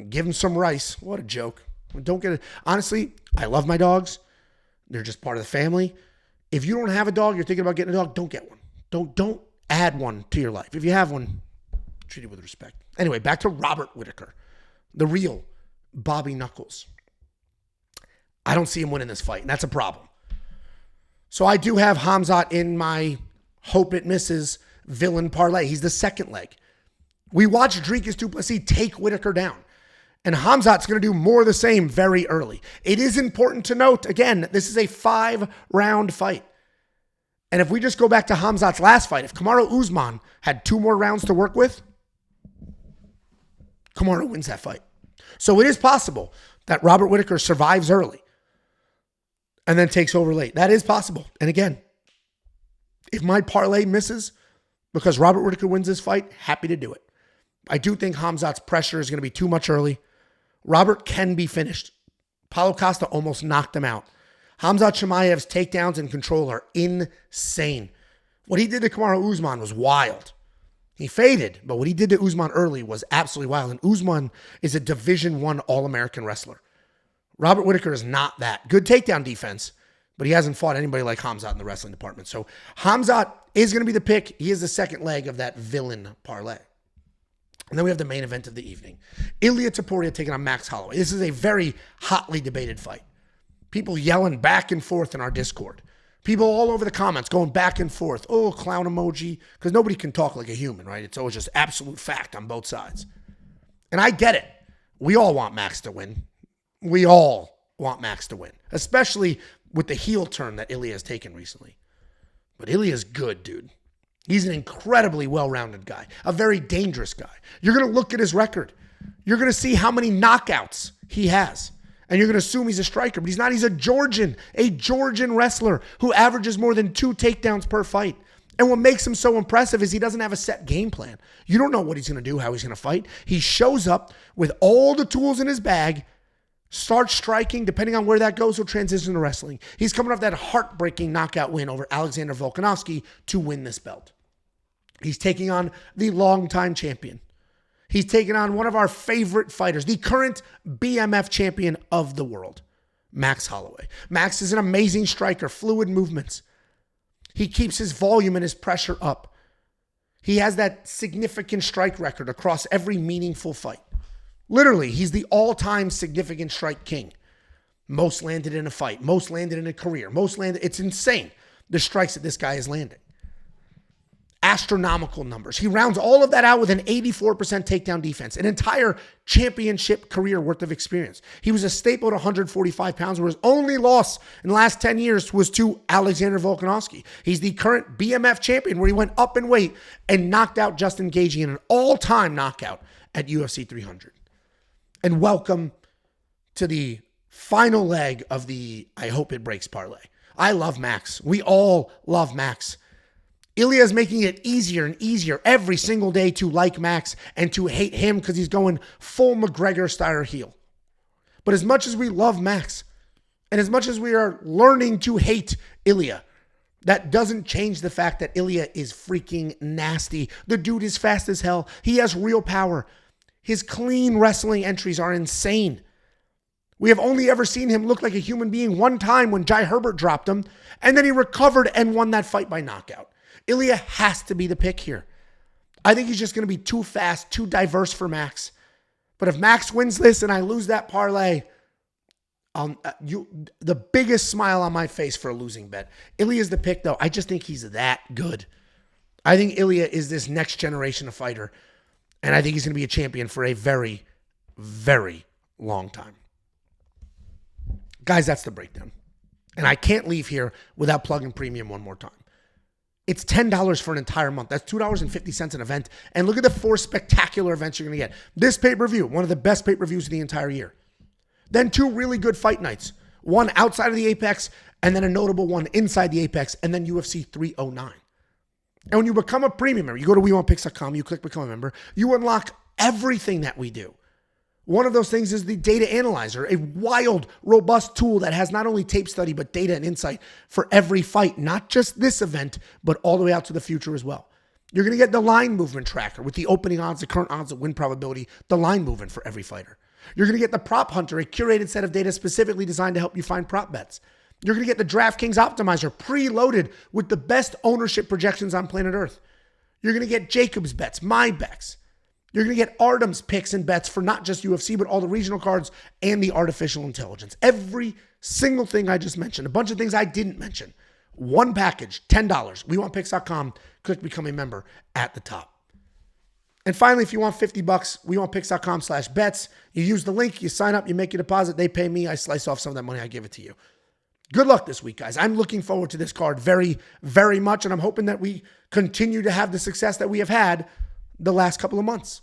Give him some rice. What a joke. Don't get it. Honestly, I love my dogs. They're just part of the family. If you don't have a dog, you're thinking about getting a dog, don't get one. Don't add one to your life. If you have one, treat it with respect. Anyway, back to Robert Whittaker, the real Bobby Knuckles. I don't see him winning this fight, and that's a problem. So I do have Khamzat in my hope it misses villain parlay. He's the second leg. We watched Dricus du Plessis take Whittaker down. And Khamzat's going to do more of the same very early. It is important to note, again, this is a 5-round fight. And if we just go back to Khamzat's last fight, if Kamaru Usman had 2 more rounds to work with, Kamaru wins that fight. So it is possible that Robert Whittaker survives early and then takes over late. That is possible. And again, if my parlay misses because Robert Whittaker wins this fight, happy to do it. I do think Khamzat's pressure is going to be too much early. Robert can be finished. Paulo Costa almost knocked him out. Khamzat Chimaev's takedowns and control are insane. What he did to Kamaru Usman was wild. He faded, but what he did to Usman early was absolutely wild. And Usman is a Division I All-American wrestler. Robert Whittaker is not that. Good takedown defense, but he hasn't fought anybody like Khamzat in the wrestling department. So Khamzat is going to be the pick. He is the second leg of that villain parlay. And then we have the main event of the evening. Ilia Topuria taking on Max Holloway. This is a very hotly debated fight. People yelling back and forth in our Discord. People all over the comments going back and forth. Oh, clown emoji. Because nobody can talk like a human, right? It's always just absolute fact on both sides. And I get it. We all want Max to win. We all want Max to win. Especially with the heel turn that Ilia has taken recently. But Ilia's good, dude. He's an incredibly well-rounded guy, a very dangerous guy. You're going to look at his record. You're going to see how many knockouts he has. And you're going to assume he's a striker, but he's not. He's a Georgian wrestler who averages more than 2 takedowns per fight. And what makes him so impressive is he doesn't have a set game plan. You don't know what he's going to do, how he's going to fight. He shows up with all the tools in his bag, starts striking. Depending on where that goes, he'll transition to wrestling. He's coming off that heartbreaking knockout win over Alexander Volkanovski to win this belt. He's taking on the longtime champion. He's taking on one of our favorite fighters, the current BMF champion of the world, Max Holloway. Max is an amazing striker, fluid movements. He keeps his volume and his pressure up. He has that significant strike record across every meaningful fight. Literally, he's the all-time significant strike king. Most landed in a fight, most landed in a career, most landed. It's insane, the strikes that this guy is landing. Astronomical numbers. He rounds all of that out with an 84% takedown defense, an entire championship career worth of experience. He was a staple at 145 pounds, where his only loss in the last 10 years was to Alexander Volkanovski. He's the current BMF champion, where he went up in weight and knocked out Justin Gaethje in an all-time knockout at UFC 300. And welcome to the final leg of the I Hope It Breaks parlay. I love Max. We all love Max. Ilya is making it easier and easier every single day to like Max and to hate him because he's going full McGregor-style heel. But as much as we love Max, and as much as we are learning to hate Ilya, that doesn't change the fact that Ilya is freaking nasty. The dude is fast as hell. He has real power. His clean wrestling entries are insane. We have only ever seen him look like a human being one time when Jai Herbert dropped him, and then he recovered and won that fight by knockout. Ilya has to be the pick here. I think he's just going to be too fast, too diverse for Max. But if Max wins this and I lose that parlay, the biggest smile on my face for a losing bet. Ilya's the pick, though. I just think he's that good. I think Ilya is this next generation of fighter, and I think he's going to be a champion for a very, very long time. Guys, that's the breakdown. And I can't leave here without plugging premium one more time. It's $10 for an entire month. That's $2.50 an event. And look at the 4 spectacular events you're going to get. This pay-per-view, one of the best pay-per-views of the entire year. Then 2 really good fight nights. One outside of the Apex, and then a notable one inside the Apex, and then UFC 309. And when you become a premium member, you go to WeWantPicks.com, you click Become a Member, you unlock everything that we do. One of those things is the Data Analyzer, a wild, robust tool that has not only tape study, but data and insight for every fight, not just this event, but all the way out to the future as well. You're going to get the line movement tracker with the opening odds, the current odds, the win probability, the line movement for every fighter. You're going to get the Prop Hunter, a curated set of data specifically designed to help you find prop bets. You're going to get the DraftKings Optimizer preloaded with the best ownership projections on planet Earth. You're going to get Jacob's bets, my bets. You're going to get Artem's picks and bets for not just UFC, but all the regional cards and the artificial intelligence. Every single thing I just mentioned, a bunch of things I didn't mention. One package, $10. WeWantPicks.com. Click Become a Member at the top. And finally, if you want $50, WeWantPicks.com/bets. You use the link, you sign up, you make your deposit, they pay me, I slice off some of that money, I give it to you. Good luck this week, guys. I'm looking forward to this card very, very much, and I'm hoping that we continue to have the success that we have had the last couple of months.